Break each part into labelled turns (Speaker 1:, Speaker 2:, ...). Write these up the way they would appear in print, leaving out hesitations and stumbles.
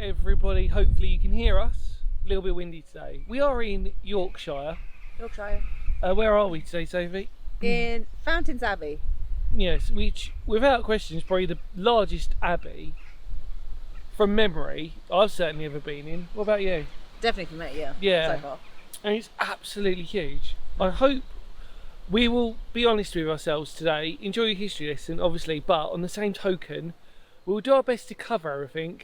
Speaker 1: everybody, hopefully you can hear us. A little bit windy today. We are in Yorkshire. Where are we today, Sophie?
Speaker 2: In Fountains Abbey.
Speaker 1: Yes, which without question is probably the largest abbey from memory I've certainly ever been in. What about you?
Speaker 2: Definitely from it,
Speaker 1: Yeah.
Speaker 2: so far.
Speaker 1: And it's absolutely huge. I hope we will be honest with ourselves today, enjoy your history lesson obviously, but on the same token we'll do our best to cover everything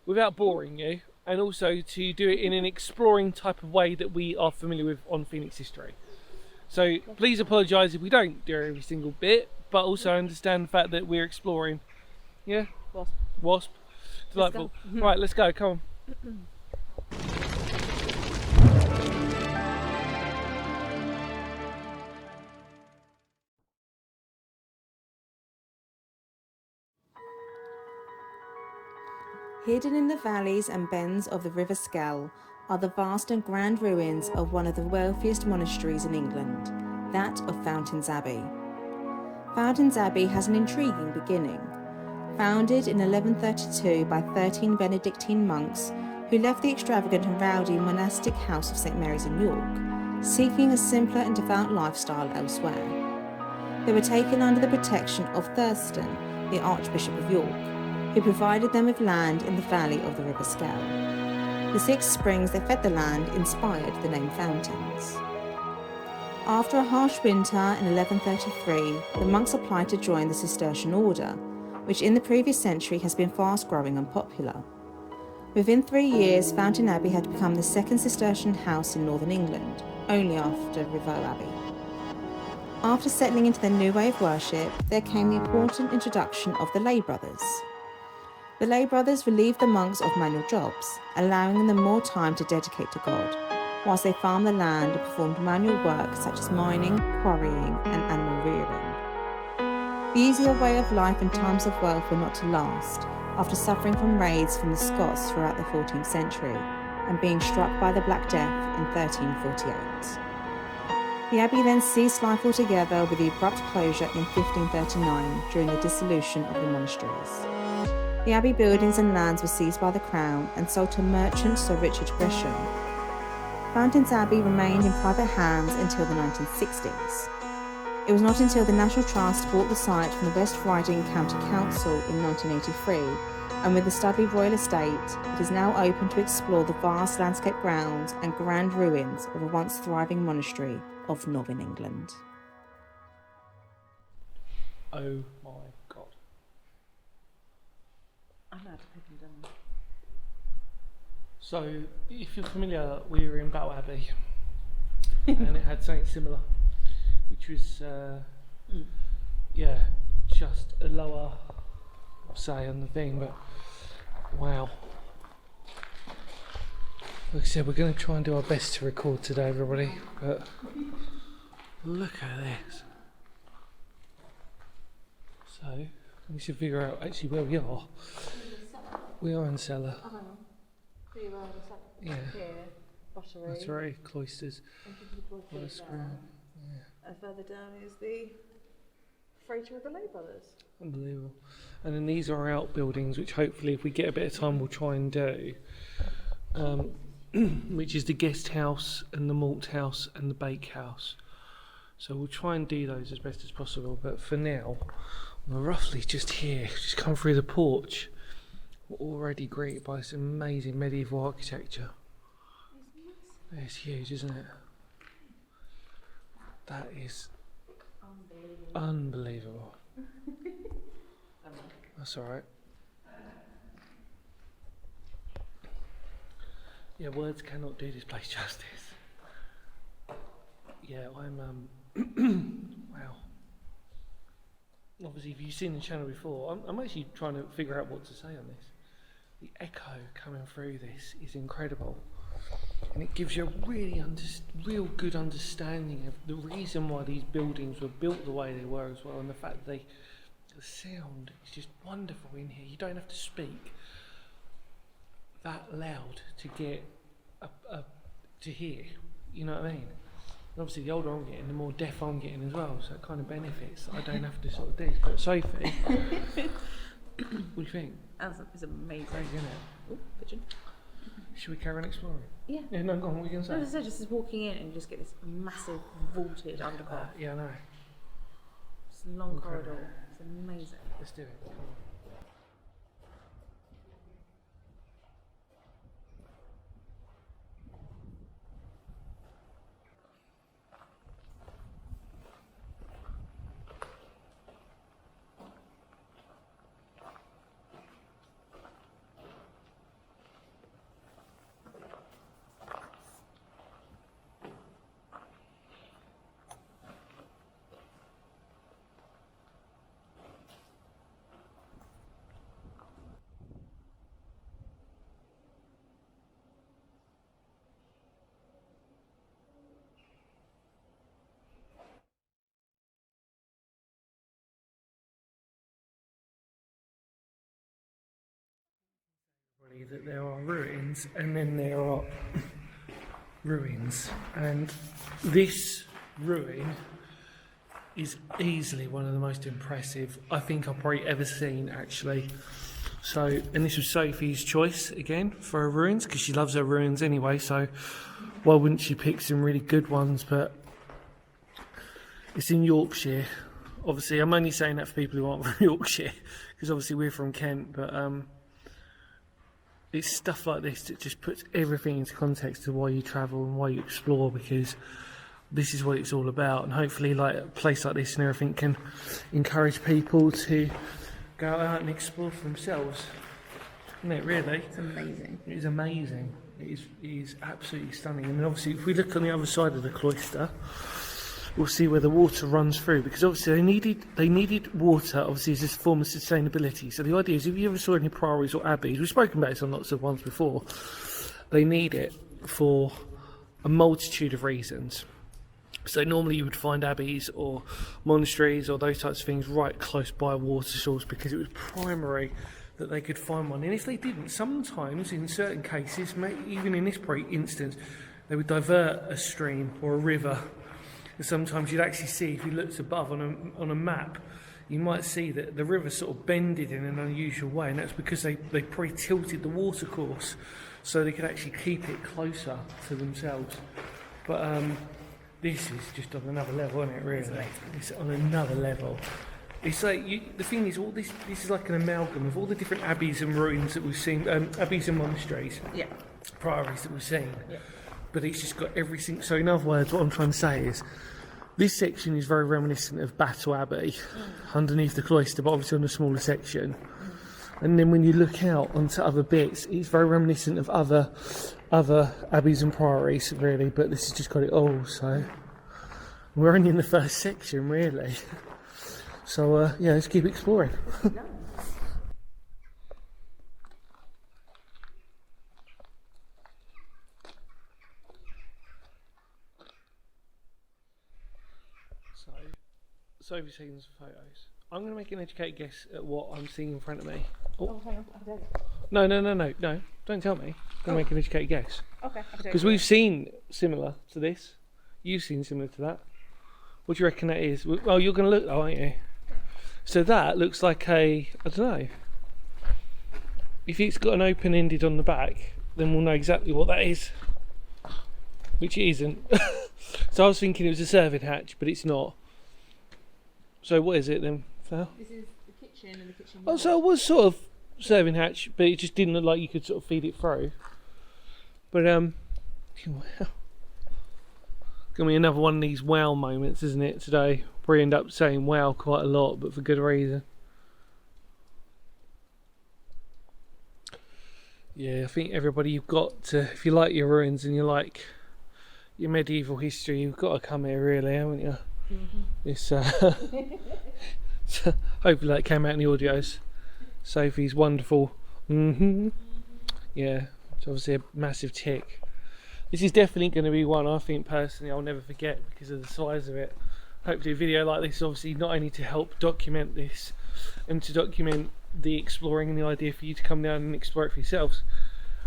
Speaker 1: without boring you, and also to do it in an exploring type of way that we are familiar with on Phoenix history. So please apologise if we don't do every single bit, but also understand the fact that we're exploring. Yeah? Wasp. Delightful. Right, let's go, come on.
Speaker 3: Hidden in the valleys and bends of the River Skell are the vast and grand ruins of one of the wealthiest monasteries in England, that of Fountains Abbey. Fountains Abbey has an intriguing beginning. Founded in 1132 by 13 Benedictine monks who left the extravagant and rowdy monastic house of St Mary's in York, seeking a simpler and devout lifestyle elsewhere. They were taken under the protection of Thurston, the Archbishop of York, who provided them with land in the valley of the River Skell. The 6 springs that fed the land inspired the name Fountains. After a harsh winter in 1133, the monks applied to join the Cistercian order, which in the previous century has been fast-growing and popular. Within 3 years, Fountain Abbey had become the second Cistercian house in northern England, only after Ripon Abbey. After settling into their new way of worship, there came the important introduction of the lay brothers. The lay brothers relieved the monks of manual jobs, allowing them more time to dedicate to God, whilst they farmed the land and performed manual work such as mining, quarrying and animal rearing. The easier way of life and times of wealth were not to last, after suffering from raids from the Scots throughout the 14th century and being struck by the Black Death in 1348. The abbey then ceased life altogether with the abrupt closure in 1539 during the dissolution of the monasteries. The abbey buildings and lands were seized by the Crown and sold to merchant Sir Richard Gresham. Fountains Abbey remained in private hands until the 1960s. It was not until the National Trust bought the site from the West Riding County Council in 1983, and with the Studley Royal estate, it is now open to explore the vast landscape grounds and grand ruins of a once thriving monastery of northern England.
Speaker 1: Oh my God.
Speaker 2: I'm allowed to pick them down.
Speaker 1: So, if you're familiar, we were in Battle Abbey and it had something similar, which was, just a lower say on the thing, but wow. Like I said, we're going to try and do our best to record today, everybody, but look at this. So, we should figure out actually where we are. We are in the cellar. Yeah. Buttery, cloisters.
Speaker 2: And further down is the freighter of the lay brothers.
Speaker 1: Unbelievable. And then these are our outbuildings, which hopefully if we get a bit of time we'll try and do. Which is the guest house and the malt house and the bake house. So we'll try and do those as best as possible, but for now we're roughly just here, just come through the porch. We're already greeted by this amazing medieval architecture. It's huge, isn't it? That is unbelievable. That's alright. Yeah, words cannot do this place justice. Yeah, I'm wow. Obviously, if you've seen the channel before, I'm actually trying to figure out what to say on this. The echo coming through this is incredible, and it gives you a really real good understanding of the reason why these buildings were built the way they were as well, and the fact that the sound is just wonderful in here. You don't have to speak that loud to get to hear, you know what I mean? And obviously the older I'm getting, the more deaf I'm getting as well, so it kind of benefits that I don't have to sort of do. But Sophie, what do you think?
Speaker 2: It's amazing.
Speaker 1: Crazy, isn't it?
Speaker 2: Oh, pigeon.
Speaker 1: Should we carry on exploring?
Speaker 2: Yeah.
Speaker 1: Yeah, no, go on, what were you going to
Speaker 2: No,
Speaker 1: say?
Speaker 2: as I said, just as walking in and you just get this massive vaulted underpass.
Speaker 1: Yeah, I know.
Speaker 2: It's a long
Speaker 1: Incredible.
Speaker 2: corridor. It's amazing.
Speaker 1: Let's do it. Come on. That there are ruins and then there are ruins, and this ruin is easily one of the most impressive I think I've probably ever seen, actually. So, and this was Sophie's choice again for her ruins, because she loves her ruins anyway, so why wouldn't she pick some really good ones? But it's in Yorkshire. Obviously I'm only saying that for people who aren't from Yorkshire, because obviously we're from Kent, but it's stuff like this that just puts everything into context of why you travel and why you explore, because this is what it's all about. And hopefully, like, a place like this and everything can encourage people to go out and explore for themselves. Isn't it, really?
Speaker 2: It's amazing.
Speaker 1: It is amazing. It is absolutely stunning. And obviously, if we look on the other side of the cloister, we'll see where the water runs through, because obviously they needed water, obviously, as a form of sustainability. So the idea is, if you ever saw any priories or abbeys, we've spoken about this on lots of ones before, they need it for a multitude of reasons. So normally you would find abbeys or monasteries or those types of things right close by a water source, because it was primary that they could find one. And if they didn't, sometimes in certain cases, even in this instance, they would divert a stream or a river. And sometimes you'd actually see, if you looked above on a map, you might see that the river sort of bended in an unusual way, and that's because they probably tilted the water course so they could actually keep it closer to themselves. But this is just on another level, isn't it, really? It's on another level. It's like, the thing is, all this is like an amalgam of all the different abbeys and ruins that we've seen, abbeys and monasteries,
Speaker 2: Yeah.
Speaker 1: priories that we've seen.
Speaker 2: Yeah.
Speaker 1: But it's just got everything. So in other words, what I'm trying to say is, this section is very reminiscent of Abbot Abbey, underneath the cloister, but obviously on a smaller section. And then when you look out onto other bits, it's very reminiscent of other abbeys and priories, really. But this has just got it all. So we're only in the first section, really. So yeah, let's keep exploring. So Sophie's taking some photos. I'm going to make an educated guess at what I'm seeing in front of me.
Speaker 2: Oh, hang on. I'll tell you.
Speaker 1: No, don't tell me. I'm going to make an educated guess.
Speaker 2: Okay, I'll tell you.
Speaker 1: Because we've seen similar to this. You've seen similar to that. What do you reckon that is? Oh, you're going to look, aren't you? So that looks like I don't know. If it's got an open-ended on the back, then we'll know exactly what that is. Which it isn't. So I was thinking it was a serving hatch, but it's not. So what is it then, Val?
Speaker 2: This is the kitchen and the kitchen.
Speaker 1: Oh, so it was sort of serving hatch, but it just didn't look like you could sort of feed it through. But wow. Gonna be another one of these wow moments, isn't it, today? We end up saying wow quite a lot, but for good reason. Yeah, I think everybody, you've got to, if you like your ruins and you like your medieval history, you've got to come here, really, haven't you? Mm-hmm. It's so hopefully that came out in the audios. Sophie's wonderful. Yeah, it's obviously a massive tick. This is definitely going to be one I think personally I'll never forget because of the size of it. Hopefully a video like this, obviously not only to help document this and to document the exploring and the idea for you to come down and explore it for yourselves,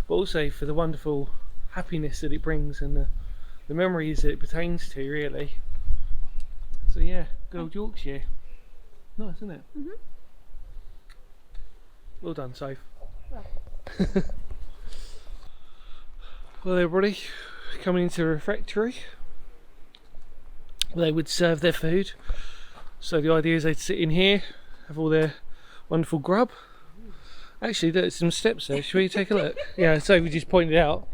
Speaker 1: but also for the wonderful happiness that it brings and the memories that it pertains to, really. So yeah, good old Yorkshire. Nice, isn't it? Mm-hmm. Well done, Soph.
Speaker 2: Well.
Speaker 1: Well, everybody, coming into the refectory, they would serve their food. So the idea is they'd sit in here, have all their wonderful grub. Actually, there's some steps there. Should we take a look? Yeah, so we just pointed out.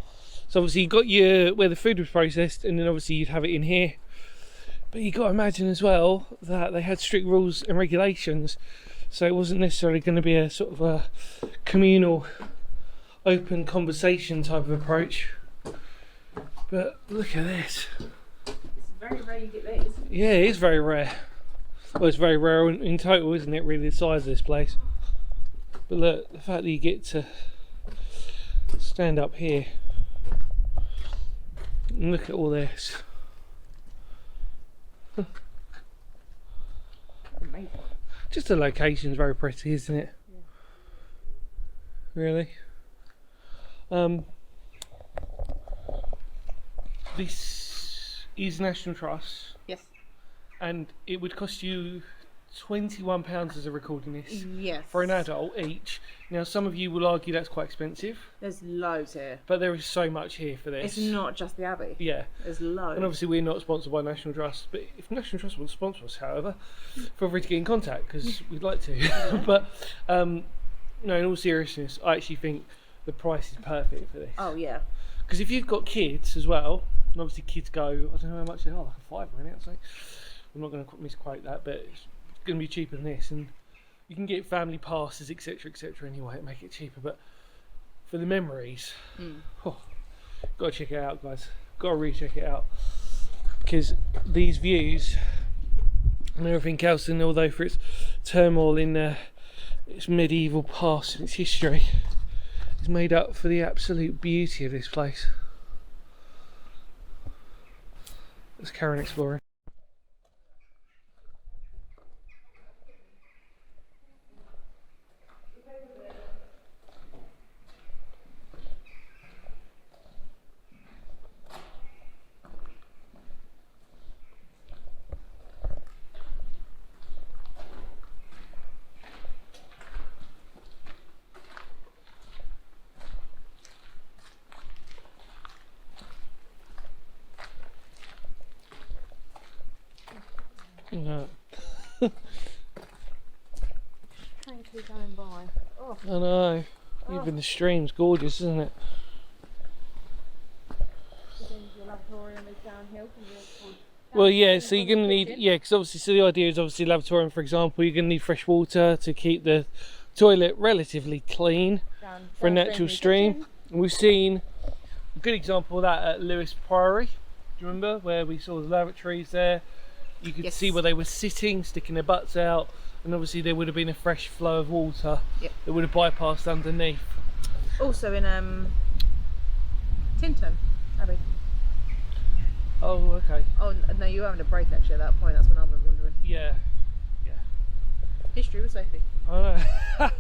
Speaker 1: So obviously you got your where the food was processed, and then obviously you'd have it in here. But you got to imagine as well that they had strict rules and regulations, so it wasn't necessarily going to be a sort of a communal, open conversation type of approach. But look at this.
Speaker 2: It's very rare you get these.
Speaker 1: Yeah, it is very rare. Well, it's very rare in total, isn't it, really, the size of this place. But look, the fact that you get to stand up here and look at all this.
Speaker 2: Amazing.
Speaker 1: Just the location's very pretty, isn't it? Yeah. Really. This is National Trust.
Speaker 2: Yes.
Speaker 1: And it would cost you £21 as a recording this
Speaker 2: Yes.
Speaker 1: for an adult each. Now, some of you will argue that's quite expensive,
Speaker 2: There's loads here.
Speaker 1: but there is so much here for this.
Speaker 2: It's not just the Abbey.
Speaker 1: Yeah.
Speaker 2: There's loads.
Speaker 1: And obviously we're not sponsored by National Trust, but if National Trust wants to sponsor us, however, feel free to get in contact, because we'd like to. But no, in all seriousness, I actually think the price is perfect for this.
Speaker 2: Oh yeah.
Speaker 1: Because if you've got kids as well, and obviously kids go, I don't know how much they are, like a £5 in it, I'd say. I'm not going to misquote that, but it's going to be cheaper than this, and you can get family passes, etc., anyway, to make it cheaper. But for the memories, gotta check it out, guys. Gotta really check it out, because these views and everything else, and although for its turmoil in its medieval past and its history, is made up for the absolute beauty of this place. Let's carry on exploring. No.
Speaker 2: Thank you going by. Oh.
Speaker 1: I know. Even the stream's gorgeous, isn't it? Well, yeah, so you're going to need, because obviously, so the idea is obviously lavatorium, for example, you're going to need fresh water to keep the toilet relatively clean for a natural stream. And we've seen a good example of that at Lewis Priory. Do you remember where we saw the lavatories there? You could see where they were sitting, sticking their butts out, and obviously there would have been a fresh flow of water that would have bypassed underneath.
Speaker 2: Also in Tinton Abbey.
Speaker 1: Oh, okay.
Speaker 2: Oh no, you were having a break actually at that point. That's when I was wondering.
Speaker 1: Yeah.
Speaker 2: History with Sophie.
Speaker 1: I know.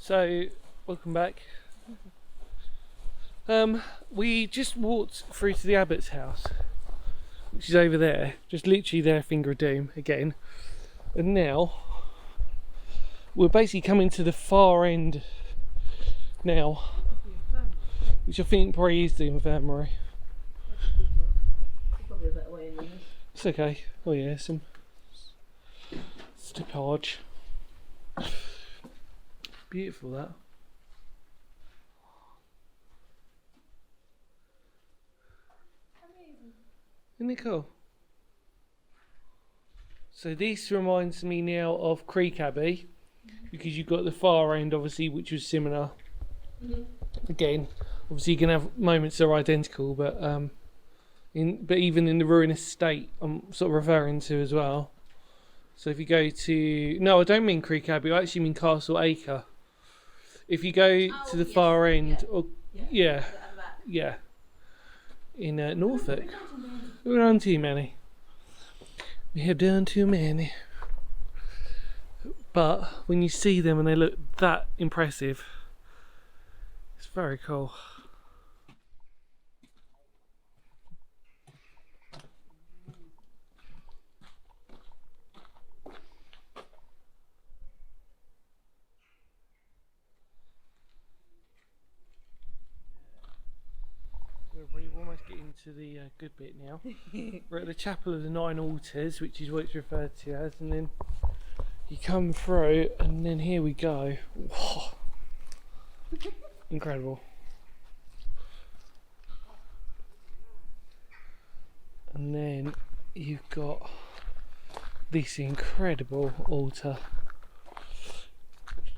Speaker 1: So, welcome back. We just walked through to the Abbot's house, which is over there, just literally their finger of doom again. And now we're basically coming to the far end now, which I think probably is the infirmary.
Speaker 2: Probably a better way in there.
Speaker 1: It's okay. Oh yeah, some slippage. Beautiful that. Isn't it cool? So this reminds me now of Creek Abbey, because you've got the far end, obviously, which was similar. Again, obviously you can have moments that are identical, but even in the ruinous state, I'm sort of referring to as well. So if you go to... No, I don't mean Creek Abbey, I actually mean Castle Acre. If you go to the far end... Yeah. In Norfolk. We've done too many. We have done too many. But when you see them and they look that impressive, it's very cool. We're almost getting to the good bit now. We're at the Chapel of the Nine Altars, which is what it's referred to as, and then you come through, and then here we go. Whoa. Incredible. And then you've got this incredible altar.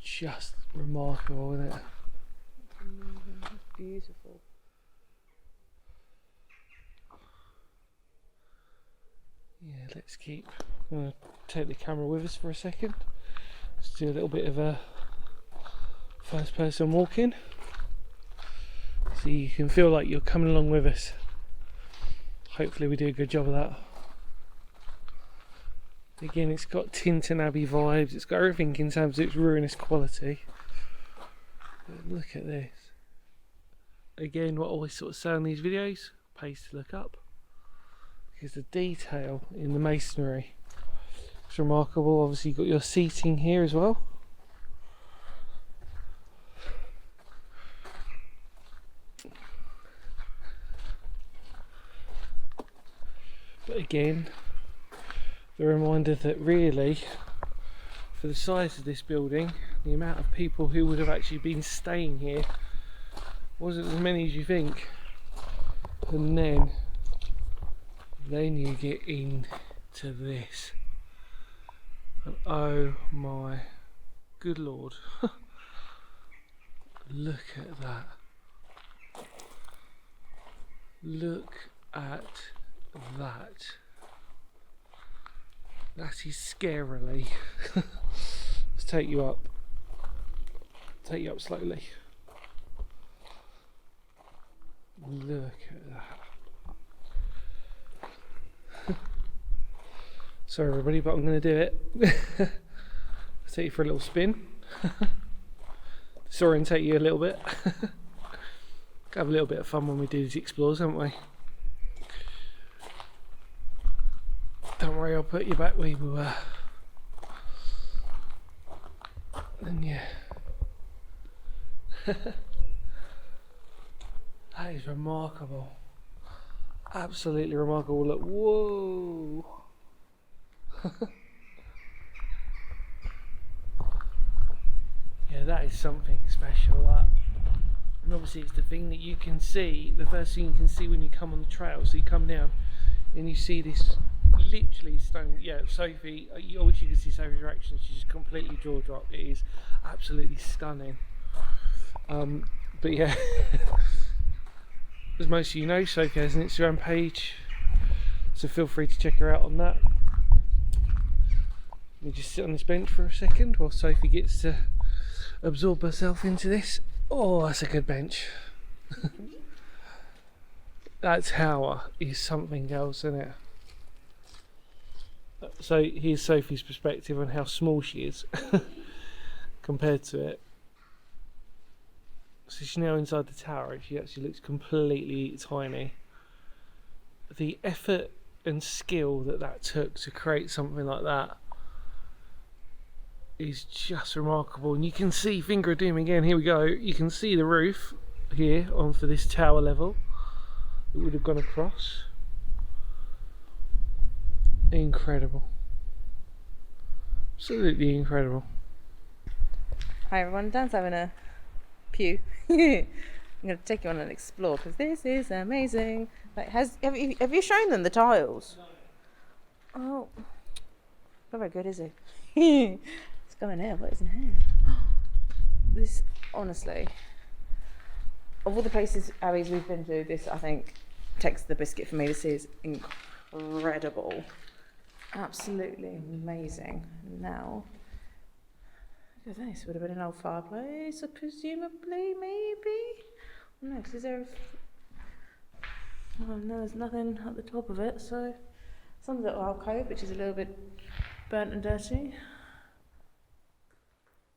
Speaker 1: Just remarkable, isn't it?
Speaker 2: Beautiful.
Speaker 1: Yeah, let's keep... I'm going to take the camera with us for a second. Let's do a little bit of a first person walking. So you can feel like you're coming along with us. Hopefully we do a good job of that. Again, it's got Fountains Abbey vibes, it's got everything in terms of its ruinous quality. But look at this. Again, what I always sort of say on these videos, pays to look up. Because the detail in the masonry is remarkable. Obviously you've got your seating here as well. But again, the reminder that really, for the size of this building, the amount of people who would have actually been staying here wasn't as many as you think. And then you get into this, and oh my good lord, look at that, look at that, that is scarily. Let's take you up slowly. Look at that. Sorry everybody, but I'm going to do it. I'll take you for a little spin. Disorientate you a little bit. Have a little bit of fun when we do these explores, haven't we? Don't worry, I'll put you back where you were. And yeah. That is remarkable. Absolutely remarkable. Look, whoa. Yeah, that is something special, that. And obviously it's the thing that you can see, the first thing you can see when you come on the trail. So you come down and you see this literally stone. Yeah, Sophie, I wish you could see Sophie's reaction. She's just completely jaw dropped. It is absolutely stunning. But yeah, as most of you know, Sophie has an Instagram page, so feel free to check her out on that. Let me just sit on this bench for a second while Sophie gets to absorb herself into this. Oh, that's a good bench. That tower is something else, isn't it? So here's Sophie's perspective on how small she is compared to it. So she's now inside the tower. She actually looks completely tiny. The effort and skill that took to create something like that is just remarkable. And you can see, finger of doom again, here we go, you can see the roof here on for this tower level that would have gone across. Incredible, absolutely incredible.
Speaker 2: Hi everyone, Dan's having a pew. I'm going to take you on an explore because this is amazing. Like, have you shown them the tiles? No. Oh, Not very good, is he? It's going here. What is in here? This, honestly, of all the places, abbeys we've been to, this, I think, takes the biscuit for me. This is incredible. Absolutely amazing. Now, look at this. Would have been an old fireplace, presumably, maybe? No, because is there oh no, there's nothing at the top of it, so some little alcove, which is a little bit burnt and dirty.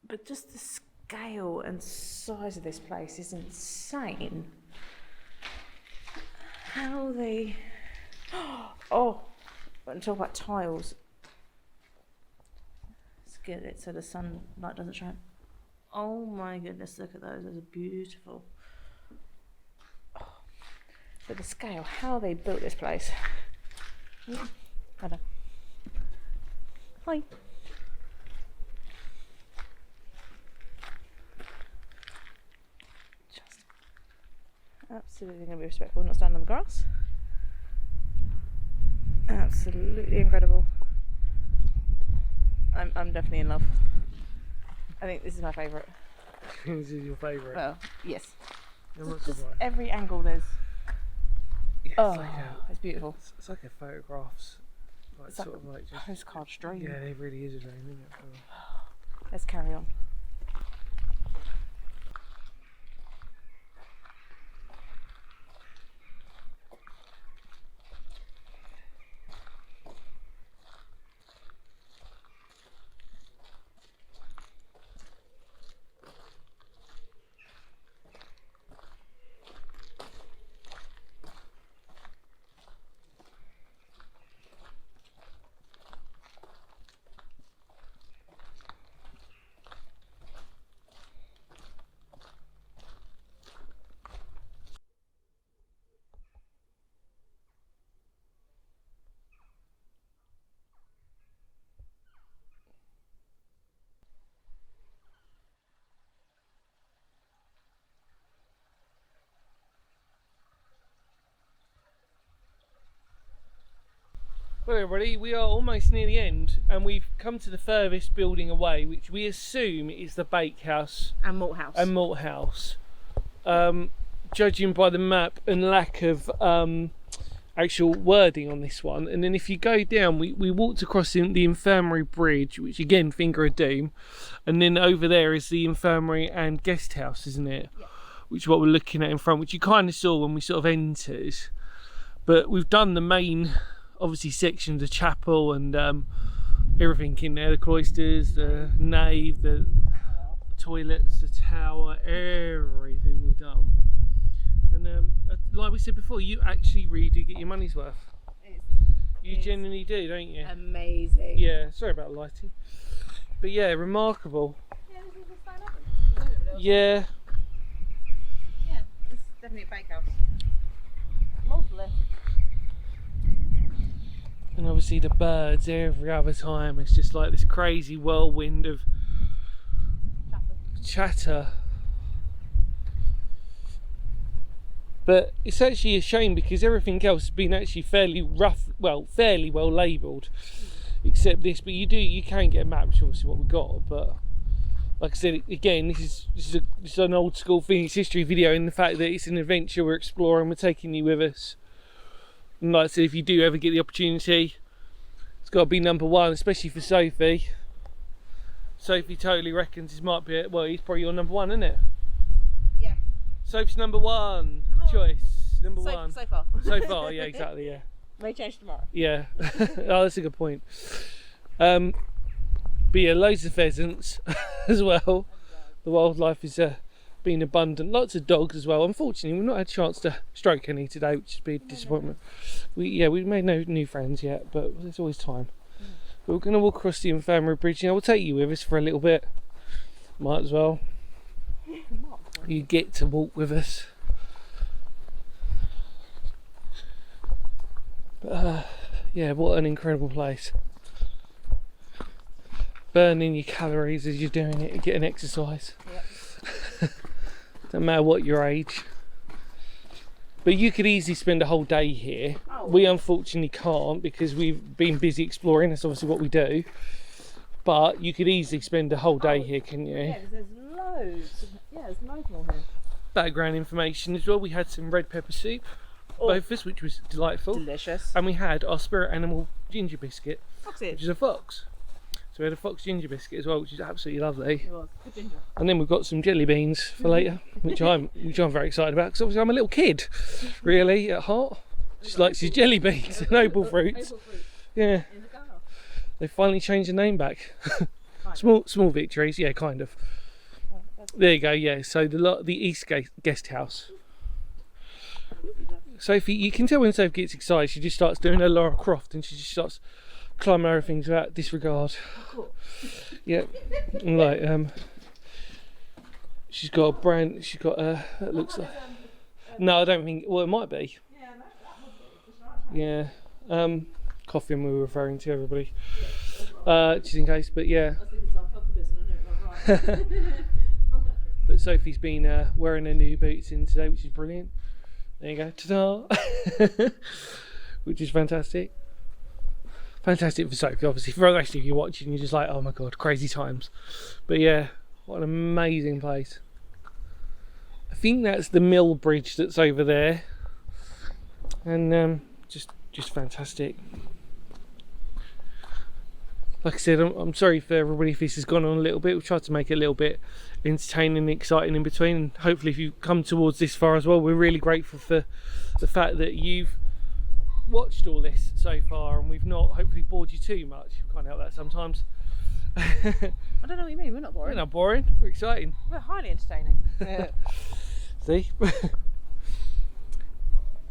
Speaker 2: But just the scale and size of this place is insane. How they... Oh, and talk about tiles. Let's get it so the sunlight doesn't shine. Oh my goodness, look at those. Those are beautiful. Oh. But the scale, how they built this place. Hello. Hi. Just absolutely going to be respectful, not stand on the grass. Absolutely incredible. I'm definitely in love. I think this is my favourite.
Speaker 1: This is your favourite?
Speaker 2: Well, yes.
Speaker 1: Just
Speaker 2: every angle there's...
Speaker 1: Yeah,
Speaker 2: oh, it's beautiful.
Speaker 1: It's like a photographs, like
Speaker 2: it's
Speaker 1: sort of like just
Speaker 2: postcard dream.
Speaker 1: Yeah, it really is a dream, isn't it?
Speaker 2: Let's carry on.
Speaker 1: Well everybody, we are almost near the end and we've come to the furthest building away, which we assume is the bakehouse
Speaker 2: And malt house.
Speaker 1: and malt house. Judging by the map and lack of actual wording on this one. And then if you go down, we walked across the infirmary bridge, which again, finger of doom. And then over there is the infirmary and guest house, isn't it?
Speaker 2: Yeah.
Speaker 1: Which is what we're looking at in front, which you kind of saw when we sort of entered. But we've done the main, obviously, section of the chapel and everything in there, the cloisters, the nave, the toilets, the tower, everything we've done. And like we said before, you actually really do get your money's worth. You genuinely do, don't you?
Speaker 2: Amazing.
Speaker 1: Yeah, sorry about the lighting. But yeah, remarkable.
Speaker 2: Yeah, this is just fine up.
Speaker 1: Yeah.
Speaker 2: Yeah, this is definitely a bakehouse. Lovely.
Speaker 1: And obviously the birds every other time, it's just like this crazy whirlwind of chatter. But it's actually a shame because everything else has been actually fairly well labelled, except this. But you can get a map, which is obviously what we got. But like I said, again, this is an old school Phoenix history video in the fact that it's an adventure, we're exploring, we're taking you with us. And like I said, if you do ever get the opportunity, it's got to be number one, especially for Sophie. Sophie totally reckons this might be he's probably your number one, isn't it?
Speaker 2: Yeah.
Speaker 1: Sophie's number one choice. Number one.
Speaker 2: So far.
Speaker 1: So far, yeah, exactly, yeah.
Speaker 2: May change tomorrow.
Speaker 1: Yeah. Oh, that's a good point. But yeah, loads of pheasants as well. The wildlife is been abundant. Lots of dogs as well. Unfortunately, we've not had a chance to stroke any today, which has been a disappointment. We've made no new friends yet, but there's always time. But we're going to walk across the infirmary bridge. We'll take you with us for a little bit. Might as well. You get to walk with us. But yeah, what an incredible place. Burning your calories as you're doing it, getting exercise.
Speaker 2: Yep.
Speaker 1: Don't matter what your age. But you could easily spend a whole day here.
Speaker 2: Oh.
Speaker 1: We unfortunately can't because we've been busy exploring. That's obviously what we do. But you could easily spend a whole day here, couldn't you?
Speaker 2: Yeah, 'cause there's loads. Yeah, there's loads more here.
Speaker 1: Background information as well. We had some red pepper soup, both of us, which was delightful.
Speaker 2: Delicious.
Speaker 1: And we had our spirit animal ginger biscuit,
Speaker 2: Foxes.
Speaker 1: which is a fox. So we had a fox ginger biscuit as well, which is absolutely lovely.
Speaker 2: It was good ginger.
Speaker 1: And then we've got some jelly beans for later, which I'm very excited about because obviously I'm a little kid, really at heart. Just likes his jelly beans and opal fruits. Yeah,
Speaker 2: In the car.
Speaker 1: they finally changed the name back. small victories, yeah, kind of. There you go. Yeah, so the East Guest House. Sophie, you can tell when Sophie gets excited, she just starts doing her Lara Croft and she just starts climbing over things without disregard. Yeah, and like she's got a brand. She's got a. It looks like. No, I don't think. Well, it might be. Yeah. Coffin we were referring to, everybody. Just in case, but yeah. But Sophie's been wearing her new boots in today, which is brilliant. There you go, ta-da! Which is fantastic. Fantastic for Sophie, obviously. For the rest of you watching, you're just like, oh my god, crazy times. But yeah, what an amazing place. I think that's the mill bridge that's over there, and just fantastic. Like I said, I'm sorry for everybody if this has gone on a little bit. We've tried to make it a little bit entertaining and exciting in between, and hopefully if you've come towards this far as well, we're really grateful for the fact that you've watched all this so far and we've not hopefully bored you too much. Can't help that sometimes.
Speaker 2: I don't know what you mean, we're not boring.
Speaker 1: We're not boring, we're exciting.
Speaker 2: We're highly entertaining. Yeah.
Speaker 1: See?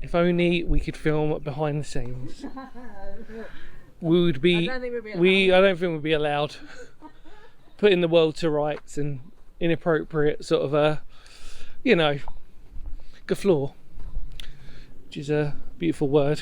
Speaker 1: If only we could film behind the scenes. We would be.
Speaker 2: I don't think we'd be allowed.
Speaker 1: I don't think we'd be allowed. Putting the world to rights and inappropriate sort of guffaw, which is a beautiful word.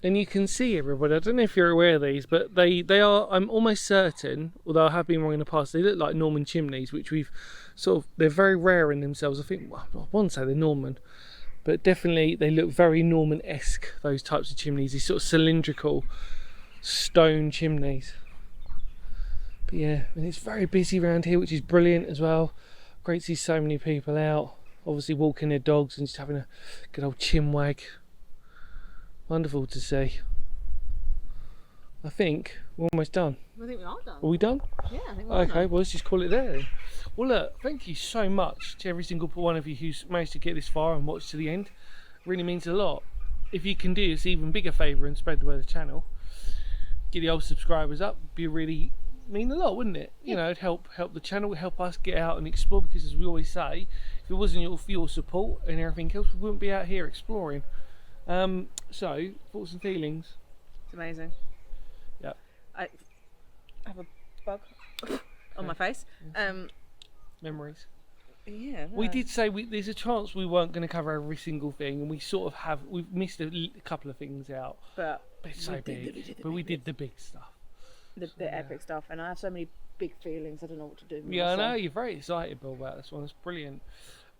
Speaker 1: And you can see everybody, I don't know if you're aware of these, but they are, I'm almost certain, although I have been wrong in the past, they look like Norman chimneys, which we've sort of, they're very rare in themselves. I think, well, I wouldn't say they're Norman, but definitely they look very Norman-esque, those types of chimneys, these sort of cylindrical stone chimneys. But yeah, and it's very busy around here, which is brilliant as well. Great to see so many people out, obviously walking their dogs and just having a good old chinwag. Wonderful to see. I think we're almost done.
Speaker 2: I think we are done.
Speaker 1: Are we done?
Speaker 2: Yeah, I think we're
Speaker 1: Okay,
Speaker 2: done.
Speaker 1: well let's just call it there then. Well look, thank you so much to every single one of you who's managed to get this far and watch to the end. It really means a lot. If you can do us even bigger favour and spread the word of the channel, get the old subscribers up, be really mean a lot, wouldn't it? You know, it'd help the channel, help us get out and explore, because as we always say, if it wasn't for your support and everything else, we wouldn't be out here exploring. So, thoughts and feelings?
Speaker 2: It's amazing.
Speaker 1: Yeah.
Speaker 2: I have a bug on my face.
Speaker 1: Memories.
Speaker 2: Yeah.
Speaker 1: We did say there's a chance we weren't going to cover every single thing, and we sort of have. We've missed a couple of things out.
Speaker 2: But
Speaker 1: It's so big. But we did the big stuff.
Speaker 2: The epic stuff, and I have so many big feelings. I don't know what to do with
Speaker 1: Yeah, I
Speaker 2: myself.
Speaker 1: know you're very excited, Bill, about this one. It's brilliant.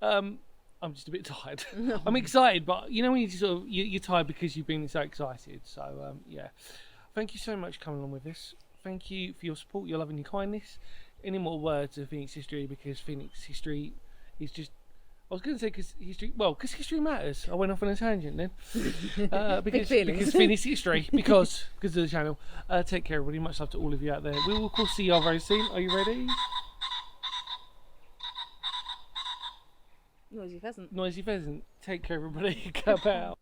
Speaker 1: I'm just a bit tired. I'm excited, but you know when you just sort of you're tired because you've been so excited. So yeah, thank you so much for coming along with this. Thank you for your support, your love and your kindness. Any more words of Phoenix history, because Phoenix history is just, I was going to say because history matters. I went off on a tangent then. Because Phoenix history, because of the channel. Take care everybody, much love to all of you out there. We will of course see you all very soon. Are you ready?
Speaker 2: Noisy pheasant.
Speaker 1: Noisy pheasant. Take care everybody. Cap out.